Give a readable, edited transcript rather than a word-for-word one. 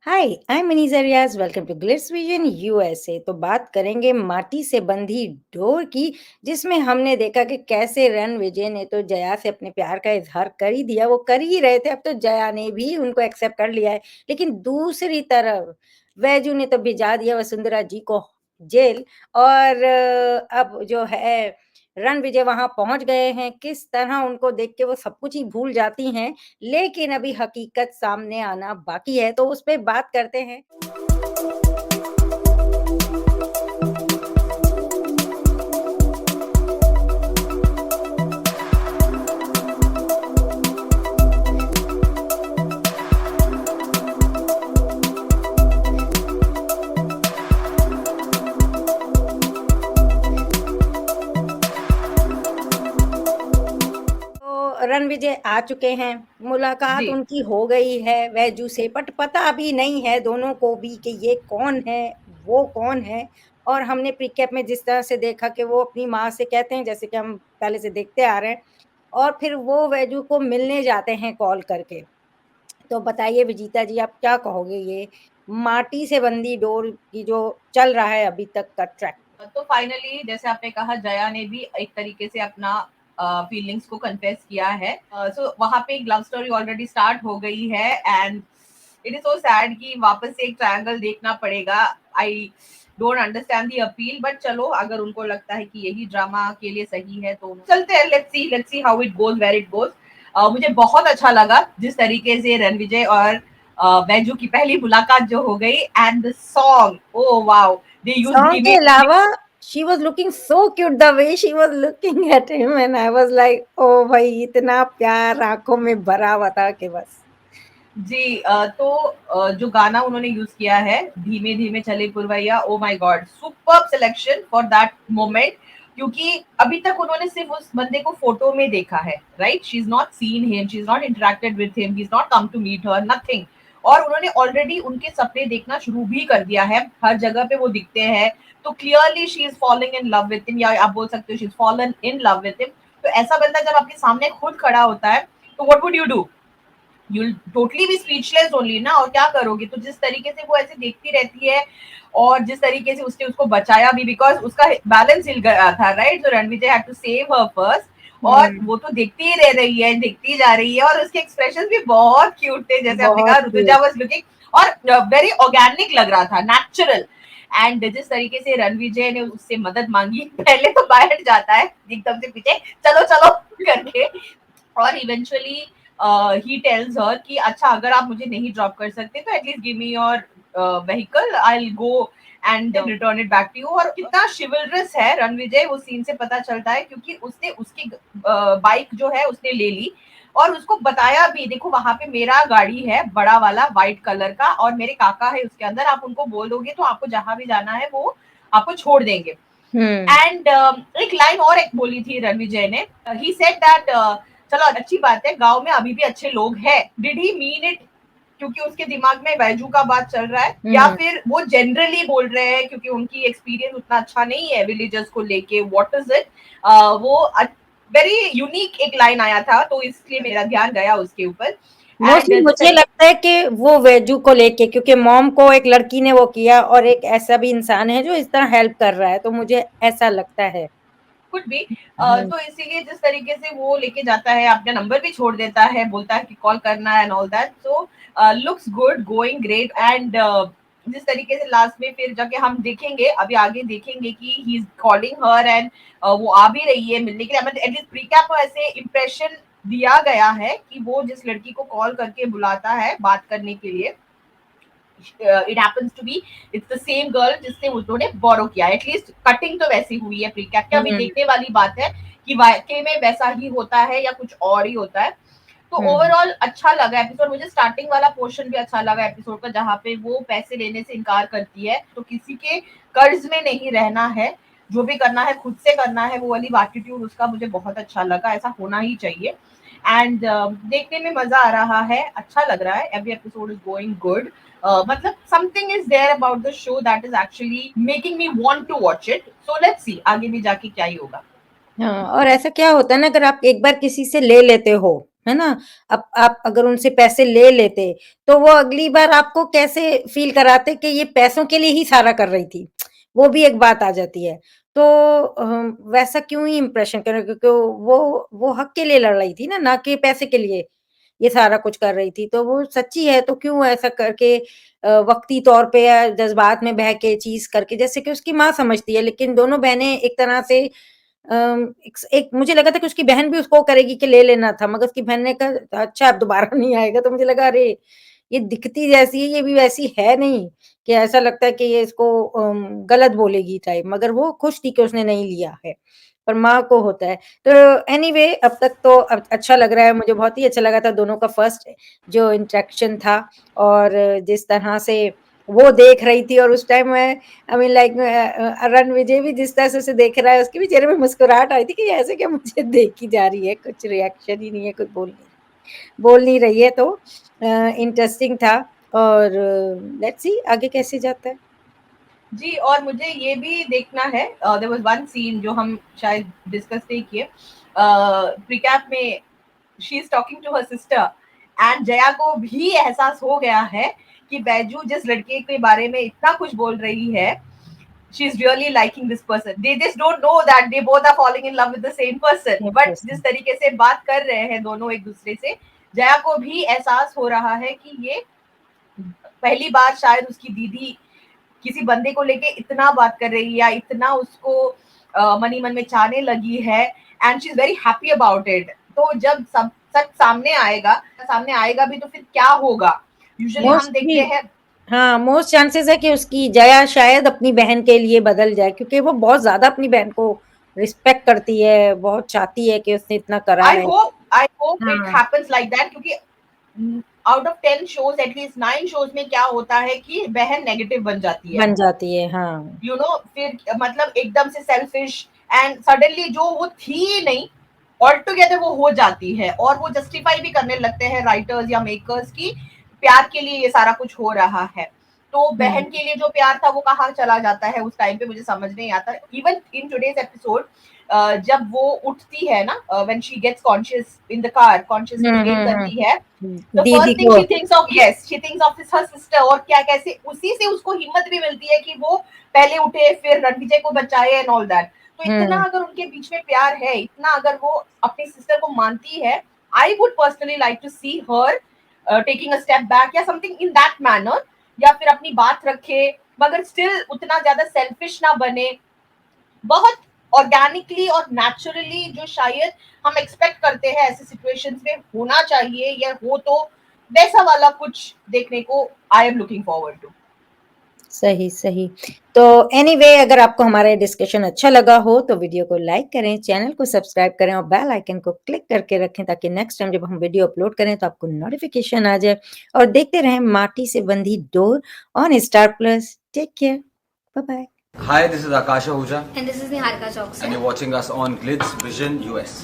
Hi, I am Maniza Riaz, welcome to Glitz Vision USA. तो बात करेंगे माटी से बंधी डोर की, जिसमें हमने देखा कि कैसे रणविजय ने तो जया से अपने प्यार का इज़हार कर ही दिया, वो कर ही रहे थे, अब तो जया ने भी उनको एक्सेप्ट कर लिया है। लेकिन दूसरी तरफ वैजू ने तो भिजा दिया वसुंधरा जी को जेल और अब जो है रणविजय वहाँ पहुँच गए हैं। किस तरह उनको देख के वो सब कुछ ही भूल जाती हैं, लेकिन अभी हकीकत सामने आना बाकी है, तो उस पे बात करते हैं। तो रणविजय आ चुके हैं, मुलाकात जी, उनकी हो गई है वैजू से, बट पता अभी नहीं है दोनों को भी कि ये कौन है, वो कौन है। और हमने प्रीकैप में जिस तरह से देखा कि वो अपनी माँ से कहते हैं, जैसे कि हम पहले से देखते आ रहे हैं, और फिर वो वैजू को मिलने जाते हैं कॉल करके। तो बताइए विजीता जी, आप क्या कहोगे ये माटी से बंधी डोर की जो चल रहा है अभी तक का ट्रैक? तो फाइनली जैसे आपने कहा जया ने भी एक तरीके से अपना फीलिंग्स को कन्फेस किया है। सो वहां पे एक लव स्टोरी ऑलरेडी स्टार्ट हो गई है and it is so sad कि वापस से एक ट्रायंगल देखना पड़ेगा। I don't understand the appeal, but चलो अगर उनको लगता है कि यही ड्रामा के लिए सही है तो चलते हैं। Let's see how it goes, where it goes. मुझे बहुत अच्छा लगा जिस तरीके से रणविजय और बैजू की पहली मुलाकात जो हो गई and the song, oh wow, they used song के धीमे धीमे। अलावा she was looking so cute, the way she was looking at him and I was like oh भाई, इतना प्यार आँखों में भरा हुआ था कि बस। जी, तो जो गाना उन्होंने यूज किया है, धीमे धीमे चले पुरवैया, oh my God, superb selection for that moment. क्योंकि अभी तक उन्होंने सिर्फ उस बंदे को फोटो में देखा है, right? She is not seen him, she is not interacted with him, he is not come to meet her, nothing. और उन्होंने ऑलरेडी उनके सपने देखना शुरू भी कर दिया है, हर जगह पे वो दिखते हैं। तो clearly she is following in love with him, या आप बोल सकते हो she is fallen in love with him. तो ऐसा बंदा जब आपके सामने खुद खड़ा होता है, तो what would you do? You'll totally भी स्पीचलेस ओनली ना, और क्या करोगे? तो जिस तरीके से वो ऐसे देखती रहती है और जिस तरीके से उसने उसको बचाया भी, बिकॉज उसका बैलेंस हिल गया था, राइट? तो Ranvijay had to save her first. और हुँ, वो तो देखती ही रह रही है, देखती जा रही है, और उसके एक्सप्रेशन भी बहुत क्यूट थे, जैसे आपने कहा बहुत ऋतुजा क्यूट। वाज लुकिंग, और वेरी ऑर्गेनिक लग रहा था, नेचुरल। एंड जिस तरीके से रणविजय ने उससे मदद मांगी, पहले तो बाहर जाता है एकदम से पीछे, चलो चलो करके, और इवेंचुअली ही टेल्स हर कि अच्छा, अगर आप मुझे नहीं ड्रॉप कर सकते तो at least give me your vehicle, I will go and return it back to you. और कितना शिवलरस है रणविजय, वो सीन से पता चलता है, क्योंकि उसने उसकी बाइक जो है उसने ले ली, और उसको बताया भी, देखो वहां पे मेरा गाड़ी है बड़ा वाला व्हाइट कलर का, और मेरे काका है उसके अंदर, आप उनको बोल दोगे तो आपको जहां भी जाना है वो आपको छोड़ देंगे। हुँ, एंड एक लाइन और एक बोली थी रणविजय ने, ही सेड दैट चलो अच्छी बात है, गांव में अभी भी अच्छे लोग हैं। डिड ही मीन इट क्योंकि उसके दिमाग में बैजू का बात चल रहा है, या हुँ। फिर वो जनरली बोल रहे हैं क्योंकि उनकी एक्सपीरियंस उतना अच्छा नहीं है विलेजर्स को लेके? What is it? वो वेरी यूनिक एक लाइन आया था, तो इसलिए मेरा ध्यान गया उसके ऊपर। एंड मोस्टली जिस मुझे तरीके, लगता है कि वो वैजू को लेके, क्योंकि मॉम को एक लड़की ने वो किया और एक ऐसा भी इंसान है जो इस तरह हेल्प कर रहा है, तो मुझे ऐसा लगता है। कुछ भी। हुँ, तो इसीलिए जिस तरीके से वो लेके जाता है, अपना नंबर भी छोड़ देता है, बोलता है कि कॉल करना है and all that. So looks good, going great. And जिस तरीके से लास्ट में फिर जाके हम देखेंगे, अभी आगे देखेंगे कि he is calling her and वो आ भी रही है मिलने के लिए। मतलब एटलीस्ट प्रीकैप में ऐसे इंप्रेशन दिया गया है कि वो जिस लड़की को कॉल करके बुलाता है बात करने के लिए, it happens to be it's the same girl जिससे उन्होंने बोरो किया। एटलीस्ट कटिंग तो वैसी हुई है प्रीकैप की, अभी हुँ, देखने वाली बात है कि वाकई में वैसा ही होता है या कुछ और ही होता है। तो हुँ, ओवरऑल अच्छा लगा एपिसोड, मुझे स्टार्टिंग वाला पोर्शन भी अच्छा लगा एपिसोड का, जहाँ पे वो पैसे लेने से इनकार करती है, तो किसी के कर्ज में नहीं रहना है, जो भी करना है खुद से करना है, वो वाली एटीट्यूड उसका मुझे बहुत अच्छा लगा, ऐसा होना ही चाहिए। एंड देखने में मजा आ रहा है, अच्छा लग रहा है, every episode is going good. मतलब something is there about the show that is actually making me want to watch it. So let's see आगे भी जाके क्या ही होगा। हाँ, और ऐसा क्या होता है ना, अगर आप एक बार किसी से ले लेते हो, है ना? अब आप अगर उनसे पैसे ले लेते, तो वो अगली बार आपको कैसे फ़ील कराते कि ये पैसों के लिए ही सारा कर रही थी, वो भी एक बात आ जाती है। तो वैसा क्यों ही इम्प्रेशन करें, क्योंकि वो हक के लिए लड़ रही थी ना कि पैसे के लिए ये सारा कुछ कर रही थी। तो वो सच्ची है तो क्यों ऐसा करके वक़्ती तौर पे या जज़्बात में बह के चीज़ करके, जैसे कि उसकी माँ समझती है, लेकिन दोनों बहनें एक तरह से एक मुझे लगा था कि उसकी बहन भी उसको करेगी कि ले लेना था, मगर उसकी बहन ने कहा अच्छा अब दोबारा नहीं आएगा, तो मुझे लगा अरे! ये दिखती जैसी है, ये भी वैसी है नहीं, कि ऐसा लगता है कि ये इसको गलत बोलेगी टाइप, मगर वो खुश थी कि उसने नहीं लिया है, पर माँ को होता है। तो एनीवे अब तक तो अच्छा लग रहा है, मुझे बहुत ही अच्छा लगा था दोनों का फर्स्ट जो इंटरेक्शन था, और जिस तरह से वो देख रही थी, और उस टाइम मैं आई मीन लाइक रणविजय भी जिस तरह से उसे देख रहा है, उसके भी चेहरे में मुस्कुराहट आई थी कि ये ऐसे क्या मुझे देखी जा रही है, कुछ रिएक्शन ही नहीं है, कुछ बोल नहीं रही है, तो इंटरेस्टिंग था, और लेट्स सी आगे कैसे जाता है। जी, और मुझे ये भी देखना है, देयर वाज़ वन सीन जो हम शायद डिस्कस नहीं किए। रिकैप में she is talking to her sister and Jaya को भी एहसास हो गया है कि बैजू जिस लड़के के बारे में इतना कुछ बोल रही है, she is really liking this person. They just don't know that they both are falling in love with the same person, same but जिस पर्सन। तरीके से बात कर रहे हैं दोनों एक-दूसरे से, जया को भी एहसास हो रहा है कि ये पहली बार शायद उसकी दीदी किसी बंदे को लेके इतना बात कर रही है या इतना उसको मनी मन में चाहने लगी है, and she is very happy about it. तो जब सब सच सामने आएगा भी तो फिर क्या होगा? यूजुअली हम मोस्टली देखते हैं। हाँ, मोस्ट चांसेस है कि उसकी जया शायद अपनी बहन के लिए बदल जाए, क्योंकि वो बहुत ज़्यादा अपनी बहन को रिस्पेक्ट करती है, बहुत चाहती है कि उसने इतना करा है। आई होप इट हाँ, हैपेंस लाइक दैट, क्योंकि out of 10 shows at least 9 shows में क्या होता है कि बहन नेगेटिव बन जाती है, बन जाती है, हाँ। फिर मतलब एकदम से सेल्फिश, एंड सडनली जो वो थी ही नहीं, ऑल टुगेदर वो हो जाती है, और वो जस्टिफाई भी करने लगते हैं राइटर्स या मेकर्स की प्यार के लिए ये सारा कुछ हो रहा है। तो हुँ, बहन के लिए जो प्यार था वो कहाँ चला जाता है उस टाइम पे, मुझे समझ नहीं आता। इवन इन टुडेज एपिसोड जब वो उठती है ना, when she gets conscious in the car, hmm, consciousness gain hmm, करती है, हुँ। द दीदी फर्स्ट थिंग को she thinks of her sister, और क्या कैसे उसी से उसको हिम्मत भी मिलती है कि वो पहले उठे फिर रणविजय को बचाए एंड ऑल दैट। तो इतना हुँ, अगर उनके बीच में प्यार है, इतना अगर वो अपनी सिस्टर को मानती है, I would personally like to see her taking a step back या समथिंग इन दैट मैनर, या फिर अपनी बात रखे, मगर स्टिल उतना ज्यादा सेल्फिश ना बने, बहुत ऑर्गेनिकली और नेचुरली जो शायद हम एक्सपेक्ट करते हैं ऐसे सिचुएशंस में होना चाहिए, या हो तो वैसा वाला कुछ देखने को I am looking forward to. सही, सही। तो एनीवे अगर आपको हमारा ये डिस्कशन अच्छा लगा हो तो वीडियो को लाइक करें, चैनल को सब्सक्राइब करें और बेल आइकन को क्लिक करके रखें, ताकि नेक्स्ट टाइम जब हम वीडियो अपलोड करें तो आपको नोटिफिकेशन आ जाए, और देखते रहें Maati Se Bandhi Dor on Star Plus. Take care, bye bye. Hi, this is Akash Ahuja, And this is Niharika Chokse. and you're watching us on Glitz Vision US.